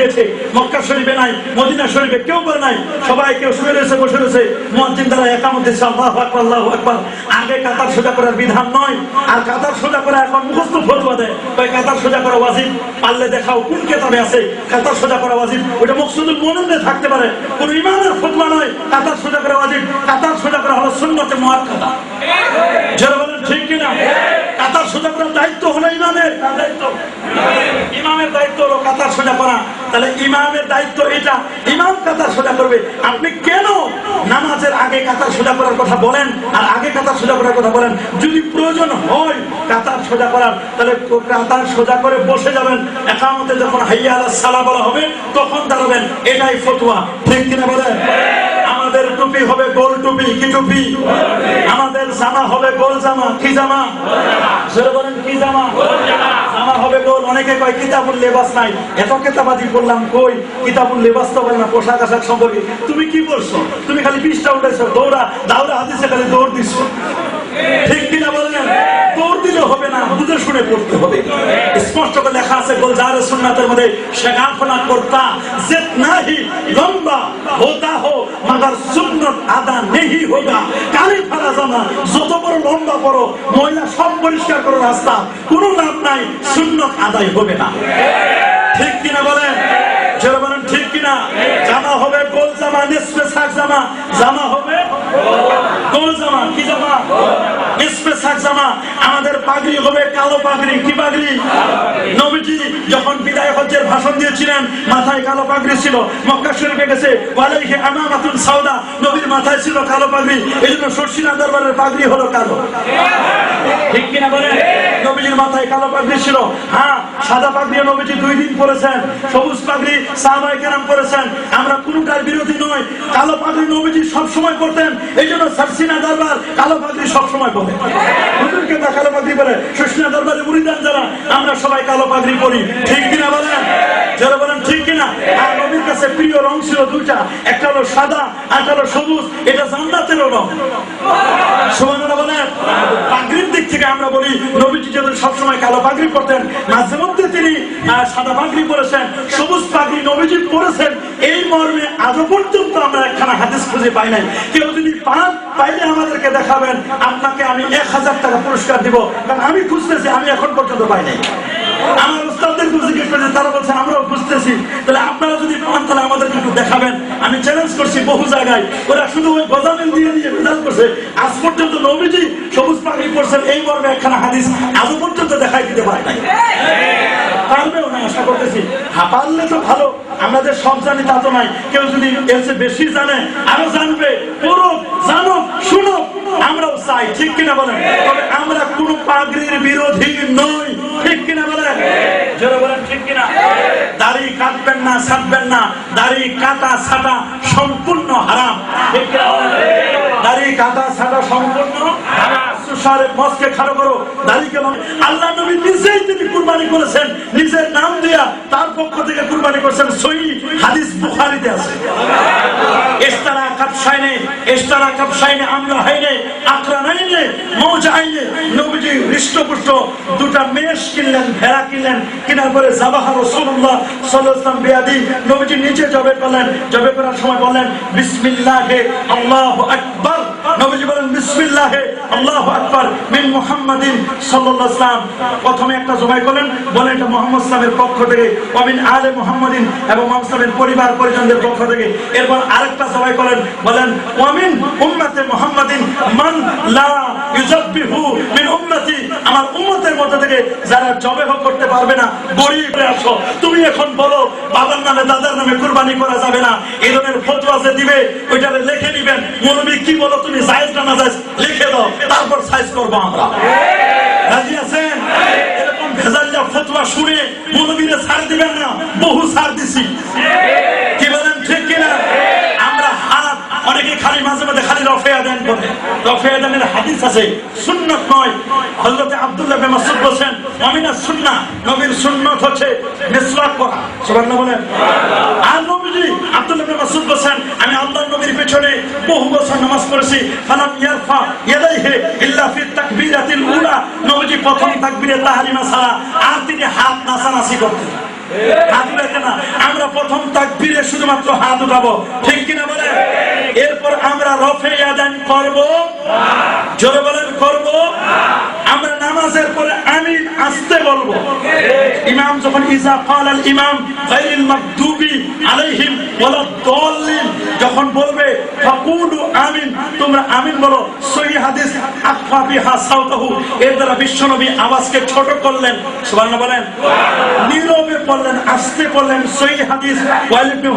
দিয়েছে। মক্কা শরীফে নাই, মদিনা শরীফে কেউ করে নাই। সবাই কেউ শুয়ে রয়েছে, বসে রয়েছে, মুয়াজ্জিন দ্বারা একামত দিচ্ছে, আল্লাহু আকবার, আল্লাহু আকবার। আগে কাতার সোজা করার বিধান নয়, আর কাতার সোজা করা এখন মুখস্থ ফতোয়া দেয়। তাই কাতার সোজা করা ওয়াজিব, পারলে দেখাও কোন কিতাবে আছে কাতার সোজা করা ওয়াজিব। ওটা মকসুদুল মুমিনে থাকতে পারে, কোন ইমামের ফতোয়া নয় কাতার সোজা করা ওয়াজিব। কাতার সোজা করা হলো সুন্নতে মুআক্কাদা। যারা বলেন ঠিক কিনা? কাতার সোজা করার দায়িত্ব হলো ইমামের। ইমামের দায়িত্ব হলো কাতার সোজা করা। তাহলে ইমামের দায়িত্ব এটা, ইমাম কাতার সোজা করবে। আপনি কেন নামাজের আগে কাতার সোজা করার কথা বলেন আর আগে কাতার সোজা করার কথা বলেন? যদি প্রয়োজন হয় কাতার সোজা করার, তাহলে কাতার সোজা করে বসে যাবেন। একামতে যখন হাইয়া আলাস সালাহ বলা হবে তখন দাঁড়াবেন। এটাই ফতোয়া, ঠিক কিনা বলেন? আমাদের টুপি হবে গোল টুপি। কি টুপি? আমাদের জামা হবে গোল জামা। কি জামা? জোরে বলেন, কি জামা? জামা হবে গোল। অনেকে কয় কিতাবুল লেবাস নাই। এত কেতাবাজি করলাম, কই কিতাবুল লেবাস তো বলে না পোশাক আশাক সম্পর্কে। তুমি কি বলছো? তুমি খালি পৃষ্ঠা উঠেছো, দাউরা হাদিসে খালি দৌড় দিচ্ছ। ঠিক কিনা বলেন? দৌড় দিলে হবে না, বুঝে শুনে পড়তে হবে। স্পষ্ট করে লেখা আছে গুলজার সুন্নাতের মধ্যে, শেখাফনা করতা জিতনা হি লম্বা হোতা হো মगर সুন্নত আদা নেহি হোগা। কালি ফারা জামা যত বড় লম্বা বড় ময়লা সব পরিষ্কার করো রাস্তা, কোনো লাভ নাই, সুন্নত আদায় হবে না। ঠিক কিনা বলেন? যারা বলেন ঠিক কিনা? জামা হবে গোল জামা, নিসফে সাক জামা। জামা হবে গোল জামা। কি জামা? নিসফে সাক জামা। আমাদের পাগড়ি হবে কালো পাগড়ি। কি পাগড়ি? নবীজি যখন বিদায় হজ্জের ভাষণ দিয়েছিলেন মাথায় কালো পাগড়ি ছিল। মক্কা শরীফে গেছে ওয়ালাইহি আমামাতুন সাউদা, নবীর মাথায় ছিল কালো পাগড়ি। এইজন্য শর্ষিনা দরবারের পাগড়ি হলো কালো। ঠিক কিনা বলেন? নবীজির মাথায় কালো পাগড়ি ছিল। হ্যাঁ, সাদা পাগড়ি নবীজি 2 দিন পরেছেন, সবুজ পাগড়ি সাহাবায়ে কেরাম পরেছেন। আমরা কোনটার বিরোধী নয়। কালো পাগড়ি নবীজি সব সময় পরতেন, এইজন্য শর্ষিনা দরবার কালো পাগড়ি সব সময় পরে। হুজুরকে দা কালো পাগড়ি পরে, শর্ষিনা দরবারে মুরিদান যারা আমরা সবাই কালো পাগড়ি পরি। ঠিক কিনা বলেন? যারা বলেন ঠিক কিনা? আর নবীর কাছে প্রিয় রং ছিল 2টা, একটা হলো সাদা আর একটা হলো সবুজ। এটা জান্নাতের রং। সুবহানাল্লাহ বলেন। পাগড়ির দিক থেকে আমরা বলি নবীজি যেমন সবসময় কালো পাগড়ি পরতেন, মাঝে মধ্যে তিনি সাদা পাগড়ি পরেছেন, সবুজ পাগড়ি নবীজি পরেছেন। এই মর্মে আজও পর্যন্ত আমরা একখানা হাদিস খুঁজে পাই নাই। কেউ যদি পাইলে আমাদেরকে দেখাবেন, আপনাকে আমি 1000 টাকা পুরস্কার দিব। কারণ আমি খুঁজতেছি, আমি এখন পর্যন্ত পাই নাই। আমার উস্তাদদেরকে জিজ্ঞেস করেছি, তারা বলছেন আমরাও খুঁজতেছি। তাহলে আপনারা যদি পান তাহলে আমাদেরকে একটু দেখাবেন। আমি চ্যালেঞ্জ করছি বহু জায়গায়, ওরা শুধু ওই গজামিল দিয়ে বিধান করছে। আজ পর্যন্ত নবীজি সবুজ পাগড়ি পরছেন এই মর্মে একখানা হাদিস আজও পর্যন্ত দেখাই দিতে পারে নাই। পারবেও না আশা করতেছি। পারলে তো ভালো, আমরা যে সব জানি তা তো নাই। কেউ যদি এর চেয়ে বেশি জানে, আরো জানবে, পড়ো, জানো, শুনো, আমরাও চাই। ঠিক কিনা বলেন? তবে আমরা কোন পাগড়ির বিরোধী নই। ঠিক কিনা বলেন? যারা বলেন ঠিক কিনা? দাড়ি কাটবেন না, ছাড়বেন না। দাড়ি কাটা ছাটা সম্পূর্ণ হারাম। ঠিক কিনা বলেন? দাড়ি কাটা ছাটা সম্পূর্ণ হারাম। সুসারে মস্কে খাড়ো করো দাড়িকে। আল্লাহ নবী নিজেই তিনি কুরবানি করেছেন, নিজের নাম দিয়া তার পক্ষ থেকে কুরবানি করেছেন। সহিহ হাদিস বুখারীতে আছে। ইশতারা কাবশাইনে আমলা হাইনে আকরানাইনে মৌজাইনে। নবীজি হৃষ্টপুষ্ট 2টা মেষ কিনলেন, ভেড়া কিনলেন। কেনার পরে যাবাহ রাসূলুল্লাহ সাল্লাল্লাহু আলাইহি ওয়াসাল্লাম বিয়াদি, নবীজি নিচে জবে করলেন। জবে করার সময় বলেন বিসমিল্লাহে আল্লাহু আকবার। নবীজি বলেন বিসমিল্লাহে আল্লাহু আকবার মিন মুহাম্মাদিন সাল্লাল্লাহু আলাইহি ওয়াসাল্লাম। প্রথমে একটা জবাই করলেন, বলেন এটা মুহাম্মদ সাল্লাল্লাহু আলাইহি ওয়াসাল্লামের পক্ষ থেকে, ওয়া মিন আলে মুহাম্মাদিন, এবং মুহাম্মদ সাল্লাল্লাহু আলাইহি ওয়াসাল্লামের পরিবার পরিজনদের পক্ষ থেকে। এরপর আরেকটা জবাই করলেন, বলেন ওয়া মিন উম্মতে মুহাম্মাদিন মান লা ইউযাব্বিহু মিন উম্মতি, আমার উম্মতের মধ্যে থেকে যারা জবাই করতে পারবে না, গরীব আসো। তুমি এখন বলো বাবার নামে দাদার নামে কুরবানি করা যাবে না। এই ধরনের ফতোয়া যে দিবে ওইটারে লিখে নেবেন। মৌলবী কি বলো তুমি, জায়েজ না নাজায়েজ লিখে দাও, তারপর সাইজ করবো আমরা। রাজি আছেন? এরকম ভেজালিয়া ফতোয়া শুনে মৌলবীরা ছাড় দিবেন না, বহু ছাড় দিছি। কি বলেন ঠিক কিনা? আমরা হাত অনেকে খালি মাঝে মাঝে খালি রফে আদান করে। রফে আদানের হাদিস আছে, সুন্নাত নয়। হযরত আব্দুল্লাহ ইবনে মাসউদ বলেন আমিনা সুন্নাহ, নবীর সুন্নাত হচ্ছে মিসওয়াক করা। সুবহানাল্লাহ বলেন। আর নবীজি আব্দুল্লাহ ইবনে মাসউদ বলেন আমি আল্লাহর নবীর পেছনে বহু বছর নামাজ পড়েছি। ফালাম ইয়ারফা ইয়াদাইহি ইল্লা ফি তাকবীরাতিল উলা, নবীজি প্রথম তাকবীরে তাহরিমা ছাড়া আর তিনি হাত নাচানাচি করতেন। হাত উঠাতে না, আমরা প্রথম তাকবীরে শুধুমাত্র হাত উঠাবো, ঠিক কিনা বলেন? এরপর আমরা রফে ইয়াদান করব, জোরে বলেন করব। আমরা নামাজের পরে আমিন আসতে বলবো। ইমাম যখন ইজা ক্বালাল ইমাম গায়রিল মাগদুবি আলাইহিম ওয়ালাদ দাল্লিন যখন বলবে ফাকুলু আমিন, তোমরা আমিন বলো। সহিহ হাদিস আখফা বিহা সাউতাহু, এর দ্বারা বিশ্বনবী আওয়াজকে ছোট করলেন, সুবহানাল্লাহ বলেন। নীরবে পড়লেন, আস্তে পড়লেন। সহিহ হাদিস ওয়াইল ইবনে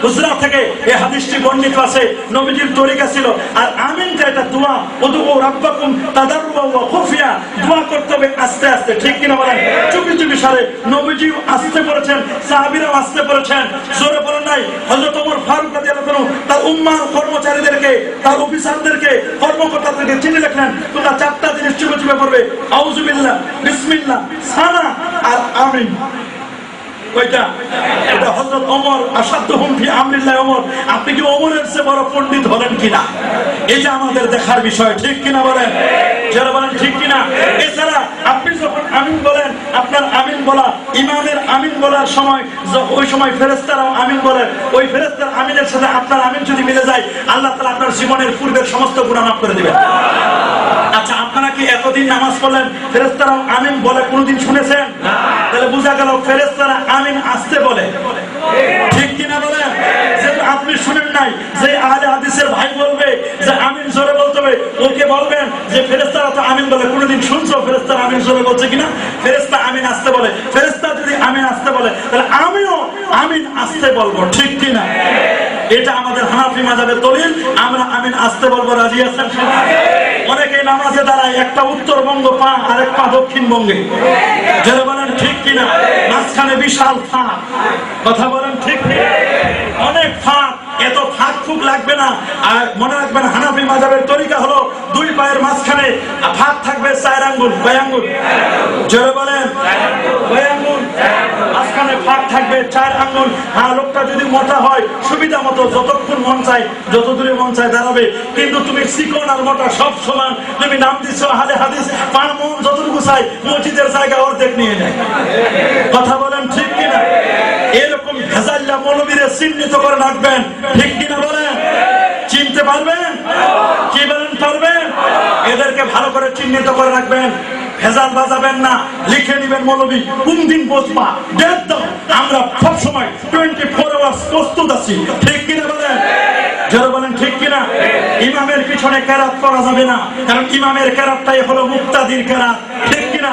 হুজরা থেকে এই হাদিসটি বর্ণিত আছে, নবীজির তরিকা ছিল। আর আমিনটা এটা দোয়া, উদু রাব্বাকুম তাদাররুআ ওয়া খুফিয়া, দোয়া করতে হবে আস্তে আস্তে, ঠিক কিনা বলেন? চুপি চুপি সারে নবীজিও আস্তে পড়েছেন, সাহাবীরাও আস্তে পড়েছেন, জোরে পড়েন নাই। হযরত ওমর ফারুক রাদিয়াল্লাহু আনহু তার উম্মাহ কর্মচারীদেরকে, তার অফিসারদেরকে, কর্মকর্তাদেরকে চিঠি লিখলেন, তোমরা চারটা জিনিস চুপি চুপি পড়বে, আউযু বিল্লাহ, বিসমিল্লাহ, সানা আর আমিন। কয়টা? এটা হযরত ওমর আসাদুহুম ফি আমরিল্লাহ ওমর। আপনি কি ওমরের চেয়ে বড় পণ্ডিত হলেন কিনা? এটা আমাদের দেখার বিষয়, ঠিক কিনা বলেন? যারা বলেন ঠিক কিনা? এছাড়া আপনি যখন আমিন বলেন, আপনার আমিন বলা, ইমামের আমিন বলার সময় ওই সময় ফেরেশতারাও আমিন বলেন। ওই ফেরেশতার আমিনের সাথে আপনার আমিন যদি মিলে যায়, আল্লাহ তাআলা আপনার জীবনের পূর্বের সমস্ত গুনাহ মাফ করে দিবেন। আচ্ছা, আপনারা কি এতদিন নামাজ পড়লেন ফেরেশতারাও আমিন বলে কোনদিন শুনেছেন? তাহলে বোঝা গেল ফেরেশতারা আমিন আসতে বলে, ঠিক কিনা বলেন? যে আপনি শুনেন নাই, যে আহলে হাদিসের ভাই বলবে যে আমিন জোরে বলতে হবে, ওকে বলবেন যে ফেরেশতারা তো আমিন বলে, কোনদিন শুনছো ফেরেশতারা আমিন জোরে বলছে কিনা? ফেরেশতা আমিন আসতে বলে। ফেরেশতা যদি আমিন আসতে বলে, তাহলে আমিও আমিন আসতে বলবো, ঠিক কিনা? এটা আমাদের হানাফি মাযহাবের দলিল। আমরা আমিন আসতে বলবো, রাজি আছেন? অনেকে নামাজে দাঁড়ায়, একটা উত্তরবঙ্গ পা আর এক পা দক্ষিণবঙ্গে, যারা বলেন ঠিক কিনা? মাঝখানে বিশাল ফাঁক, কথা বলেন ঠিক কিনা? অনেক ফাঁক, এত ফাঁক ফুক লাগবে না। আর মনে রাখবেন হানাফি মাযহাবের তরিকা হলো দুই পায়ের মাঝখানে ফাঁক থাকবে 4 আঙ্গুল। কয় আঙ্গুল? জোরে বলেন। কয় আঙ্গুল? মাঝখানে ফাঁক থাকবে 4 আঙ্গুল। হ্যাঁ, লোকটা যদি মোটা হয় সুবিধা মতো যতক্ষণ মন চায়, যত দূরে মন চায় দাঁড়াবে। কিন্তু তুমি চিকন আর মোটা সব সমান, তুমি নাম দিচ্ছ আহলে হাদিস, পার মন যতটুকু চাই মসজিদের জায়গা অর্ধেক নিয়ে নেয়, কথা বলেন ঠিক কিনা? এরকম ভেজাল্লা মৌলবীরে চিহ্নিত করে রাখবেন, ঠিক কিনা বলেন? চিনতে পারবেন? কি বলেন পারবেন? এদেরকে ভালো করে চিহ্নিত করে রাখবেন, ভেজাল বাজাবেন না, লিখে নিবেন মৌলবী কোন দিন বসবা, ডেট দাও। আমরা সবসময় 24 আওয়ার্স প্রস্তুত আছি, ঠিক কিনা বলেন? যারা বলেন ঠিক কিনা? ইমামের পিছনে কেরাত করা যাবে না, কারণ ইমামের কেরাতটাই হলো মুক্তাদির কেরাত, ঠিক কিনা?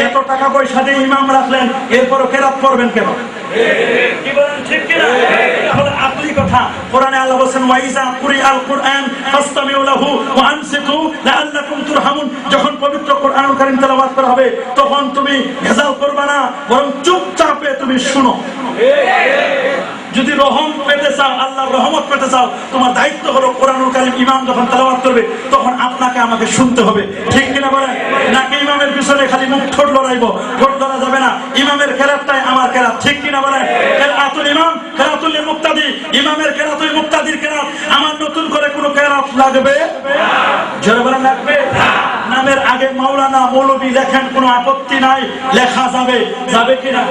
এত টাকা পয়সা দিয়ে ইমাম রাখলেন, এরপরও কেরাত করবেন কেন? কি বলেন ঠিক কিনা? তাহলে আপনি কথা, কোরআনে আল্লাহ বলেন ওয়াইজা কুরিআল কুরআন ফাসতামিউ লাহু ওয়া আনসিতু লাআল্লাকুম তুরহামুন। যখন পবিত্র কোরআনুল কারীম তেলাওয়াত করা হবে, তখন তুমি ভেজাল করবে না, বরং চুপচাপে তুমি শুনো। যদি রহম পেতে চাও, আল্লাহর রহমত পেতে চাও, তোমার দায়িত্ব হলো কোরআনুল কারীম ইমাম যখন তেলাওয়াত করবে, তখন আপনাকে আমাকে শুনতে হবে, ঠিক কিনা বলেন? নাকি ইমামের পিছনে খালি মুখ ঠোঁট লড়াইবো? ঠোঁট লড়া যাবে না। ইমামের কেরাতটাই আমার কেরাত, ঠিক কিনা বলেন? কেরাতুল ইমাম কেরাতুল মুক্তাদি, ইমামের কেরাতুল মুক্তাদির কেরাত। আমার নতুন করে কোনো কেরাত লাগবে? যারা বলেন লাগবে। নামের আগে মাওলানা মৌলবী লেখেন, কোনো আপত্তি নাই, লেখা যাবে, যাবে কিনা?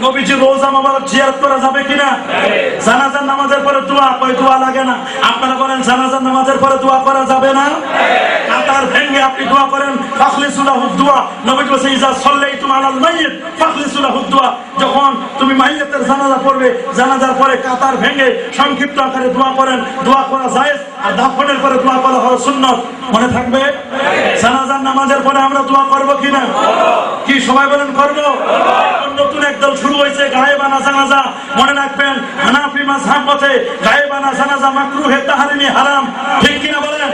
নবীজি রোজা মোবারক জিয়ারত করা যাবে কিনা? জানাজার নামাজের পরে দোয়া, কই দোয়া লাগে না? আপনারা বলেন জানাজার নামাজের পরে দোয়া করা যাবে না? কাতার ভেঙে আপনি দোয়া করেন, ফাখলিসু লাহু দুআ। নবী বলেছে ইজা সাল্লাইতুম আলাল মাইয়িত ফাখলিসু লাহু দুআ। যখন তুমি মাইয়িতের জানাজা পড়বে, জানাজার পরে কাতার ভেঙে সংক্ষিপ্ত আকারে দোয়া করেন, দোয়া করা জায়েজ। আর দাফনের পরে দোয়া করা হলো সুন্নাত, মনে থাকবে? জানাজার নামাজের পরে আমরা দোয়া করব কিনা? কি সবাই বলেন করব? নতুন একদল শুরু হয়েছে গায়েবানা জানাজা। মনে রাখবেন হানাফি মাযহাব মতে গায়েবানা জানাজা মাকরুহে তাহরিমি হারাম, ঠিক কিনা বলেন?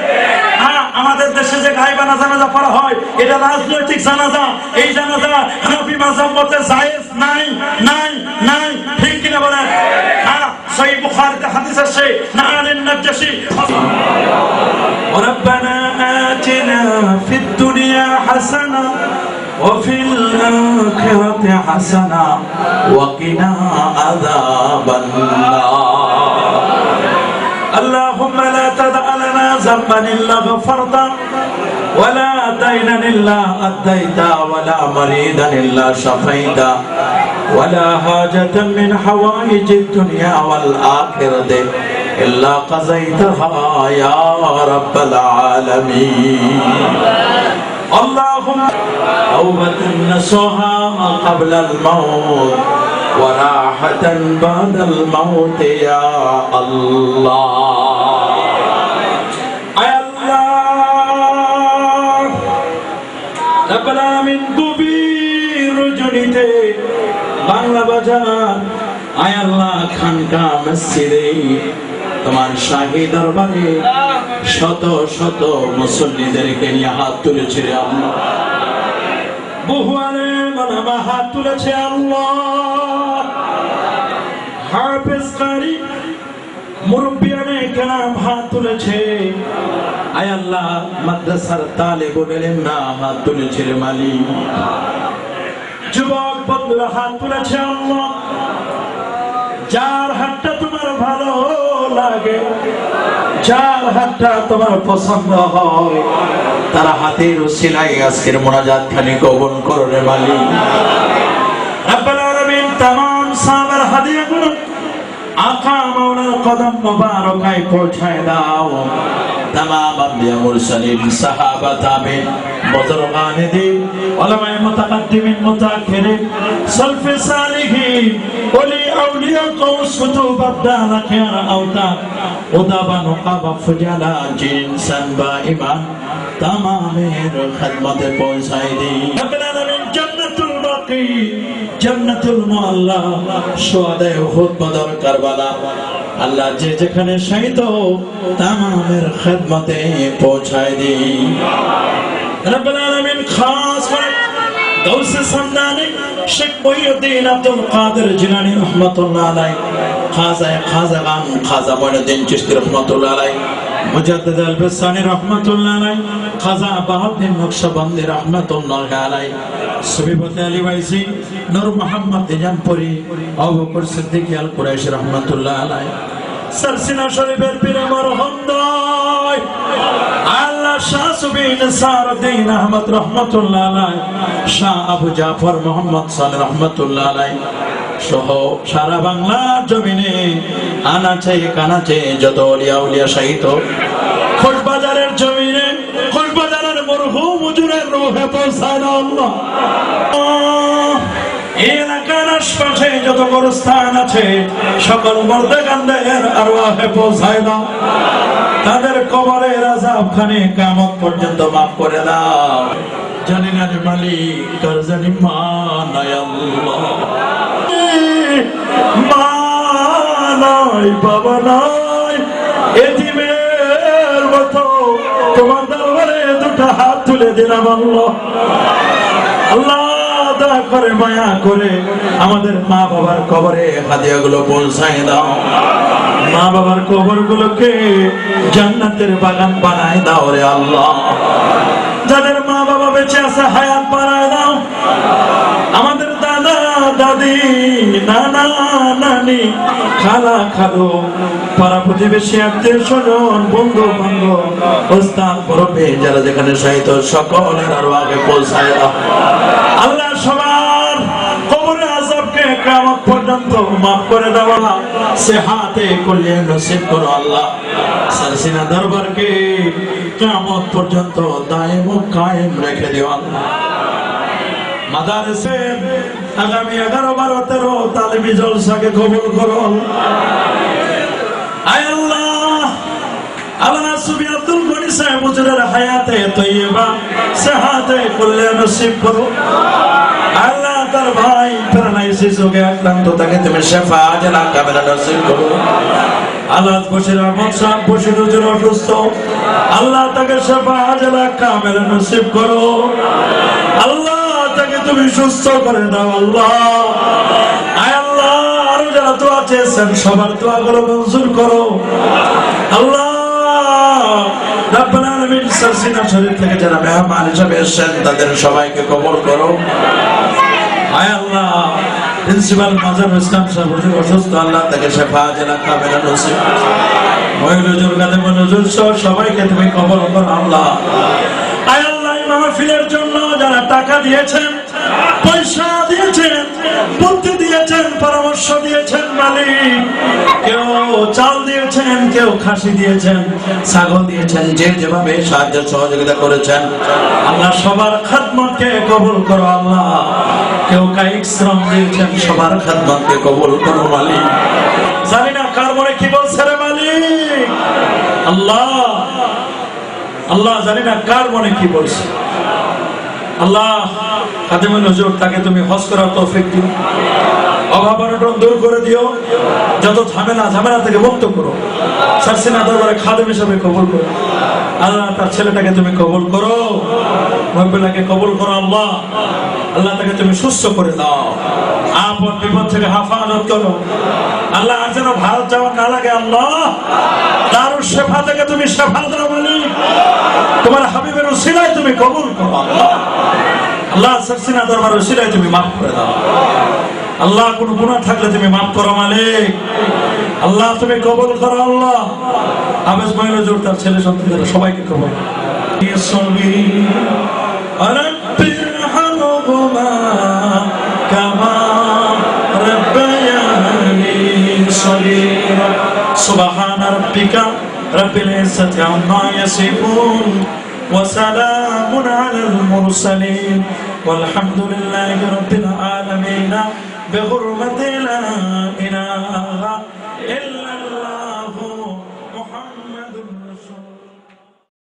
হ্যাঁ, আমাদের দেশে যে গায়েবানা জানাজা পড়া হয়, এটা রাজনৈতিক জানাজা। এই জানাজা হানাফি মাযহাব মতে জায়েজ নাই, নাই, নাই, ঠিক কিনা বলেন? হ্যাঁ, সহিহ বুখারীতে হাদিস আছে, নাআলিন নাজাশি রব্বানা আতিনা ফিদ দুনিয়া হাসানা وفي الآخرة حسنة وقنا عذاب النار اللهم لا تدع لنا ذنبا إلا غفرته ولا دينا إلا أديته ولا مريضا إلا شفيته ولا حاجة من حوائج الدنيا والآخرة إلا قضيتها يا رب العالمين اللهم توبة نصوحا قبل الموت وراحة بعد الموت يا الله رب العالمين গভীর রজনীতে বাংলা বাজার আয় আল্লাহ খানকা মসজিদে তোমার শাহী দরবারে শত শত মুসল্লিদেরকে নিয়ে হাত তুলেছে রে আল্লাহ বহু আলেম ওলামা হাত তুলেছে আল্লাহ হাফেজ কারি মুরব্বিয়ানে কেরাম হাত তুলেছে আয় আল্লাহ মাদ্রাসার তালিবুল ইলমরা হাত তুলেছে রে মালিক যুবক বন্ধুরা হাত তুলেছে আল্লাহ যার হাতটা তোমার ভালো লাগে যার হাতটা তোমার পছন্দ হয় তারা হাতের উসিলায় আজকের মোনাজাত খানি কবুল করো রে মালিক রব্বুল আলামিন तमाम সাহাবার হাদিয়াগুলো আকা মাওলার কদম মোবারকায় পৌঁছায় দাও तमाम अंबिया मुरसलीन सहाबा ताबीन बुजुर्गान दीन उलमाए मुतकद्दिमीन मुताखिरीन सल्फ़े सालिहीन ओली औलिया कौस कुतुब अब्दाल खैर औताद उदाबा नुकाबा फुजाला जिन्सन बा ईमान तमामेर खिदमते पहुंचाई दी रब्बुल आलमीन जन्नतुल बाकी जन्नतुल मुअल्ला शुहादाए उहुद बदर करबला আল্লাহ যে যেখানে শহীদ তামামের খিদমতে পৌঁছায় দিই রব্বুল আলামিন খাস করে গাউসে সামদানি শেখ মুহিউদ্দিন আব্দুল কাদের জিলানী রাহমাতুল্লাহ আলাইহি খাজা গান খাজা মুইনুদ্দিন চিশতি রাহমাতুল্লাহ আলাইহি মুজাদ্দিদ আল-বিসানি রাহমাতুল্লাহ আলাইহি খাজা বাহাউদ্দিন নকশবন্দি রাহমাতুল্লাহ আলাইহি সুবিবতে আলী ওয়াইসি নূর মোহাম্মদ নিজামপুরি আবু বকর সিদ্দিক আল কুরাইশি রাহমাতুল্লাহ আলাইহি সরসিনা শরীফের পীর মরহুম দয় আল্লাহ শাহ সুবিন সারউদ্দিন আহমদ রাহমাতুল্লাহ আলাইহি শাহ আবু জাফর মোহাম্মদ সালেহ রাহমাতুল্লাহ আলাইহি সহ সারা বাংলার জমিনে আনাচে কানাচে যত আউলিয়া উলিয়া শহীদ খোশবাজারের জমিনে খোশবাজারের মরহুম হুজুরের রূহে পৌঁছায় দাও আল্লাহ এলাকার আশপাশে যত গোরস্থান আছে সকল মুর্দাগানদের আরওয়াহে পৌঁছায় দাও তাদের কবরের আযাবখানে কিয়ামত পর্যন্ত মাফ করে দাও জানি না রে মালিক তোর জানি মানায় আল্লাহ মা নাই বাবা নাই এতিমের মতো তোমার দরবারে দুটো হাত তুলে দিলাম আল্লাহ আল্লাহ দয়া করে মায়া করে আমাদের মা বাবার কবরে হাদিয়াগুলো পৌঁছায় দাও মা বাবার কবরগুলোকে জান্নাতের বাগান বানায় দাও রে আল্লাহ যাদের মা বাবা বেঁচে আছে হায়াত বাড়ায় দাও আমাদের দাদা দাদি নানা নানি খালা খালু পাড়া প্রতিবেশী আত্মীয় স্বজন বন্ধু বান্ধব ওস্তাদ মুরব্বি যারা যেখানে শহীদ সকলের আরো আগে পৌঁছায় দাও আল্লাহ সবার কবরের আযাবকে কিয়ামত পর্যন্ত মাফ করে দাও সেহাতে কল্যাণ নসিব করো আল্লাহ সরসিনা দরবারকে কিয়ামত পর্যন্ত দায়েম ও কায়েম রেখে দিও আল্লাহ মাদারসে আগামী 11 12 13 তালিমি জলসাকে কবুল করো আয় আল্লাহ আল্লাহ সুবি আব্দুল গনি সাহেব হুজুরের হায়াতে তৈয়বা সেহাতে কল্যাণ নসিব করো আল্লাহ তার ভাই প্যারালাইসিস রোগে আক্রান্ত তাকে তুমি শিফা আজলা কামিলা নসিব করো আল্লাহ বশির আহমদ সাহেব বশির হুজুর অসুস্থ আল্লাহ তাকে শিফা আজলা কামিলা নসিব করো আল্লাহ তাকে তুমি সুস্থ করে দাও আল্লাহ আয় আল্লাহ আরো যারা দোয়া চেয়েছেন সবার দোয়াগুলো মঞ্জুর করো আল্লাহ রব্বুল আলামিন সরসিনা শরীফ থেকে যারা মেহমান হিসেবে এসেছেন তাদের সবাইকে কবুল করো আয় আল্লাহ প্রিন্সিপাল মাজার ইসলাম সাহেব হুজুর অসুস্থ আল্লাহ তাকে শিফা আজলা কামিলা নসিব মহিলা হুজুর গাদে হুজুর সবাইকে তুমি কবুল করো আল্লাহ আয় আল্লাহ মাহফিলের জন্য যারা টাকা দিয়েছেন পয়সা দিয়েছেন বুদ্ধি শস্য দিয়েছেন মালিক, কেউ চাল দিয়েছেন, কেউ খাসি দিয়েছেন, ছাগল দিয়েছেন, যে যেভাবে সাহায্য সহযোগিতা করেছেন আল্লাহ সবার খাদমতকে কবুল করো আল্লাহ। কেউ কায়িক শ্রম দিয়েছেন, সবার খাদমতকে কবুল করো মালিক। জানি না কার মনে কি বলছে রে মালিক, আল্লাহ আল্লাহ জানি না কার মনে কি বলছে। আল্লাহ খাদেমুল হুজুর তাকে তুমি হজ করার তৌফিক দিও, অভাব অনটন দূর করে দিও, যত ঝামেলা থেকে মুক্ত করো, সারসিনা দরবারে খাদেম হিসেবে কবুল করো আল্লাহ। তার ছেলেটাকে তুমি কবুল করো, মহিলাকে কবুল করো আল্লাহ। আল্লাহ তাকে তুমি সুস্থ করে দাও, আপদ বিপদ থেকে হেফাজত করো আল্লাহ। আর যেন ভারত যাওয়া না লাগে আল্লাহ। দারুল শেফা থেকে তুমি শেফা দাও মালিক, তোমার হাবিবের উসিলায় তুমি কবুল করো আল্লাহ। আল্লাহ সারসিনা দরবারের উসিলায় তুমি মাফ করে দাও আল্লাহ। কোন গুনাহ থাকলে তুমি মাফ করো মালিক, আল্লাহ তুমি কবুল করো আল্লাহ। আবেশ মহিলা জোর তার ছেলে সন্তানদের সবাইকে কবুল سبحان ربك رب العزة عما يصفون وسلام على المرسلين والحمد لله رب العالمين بحرمة لا إله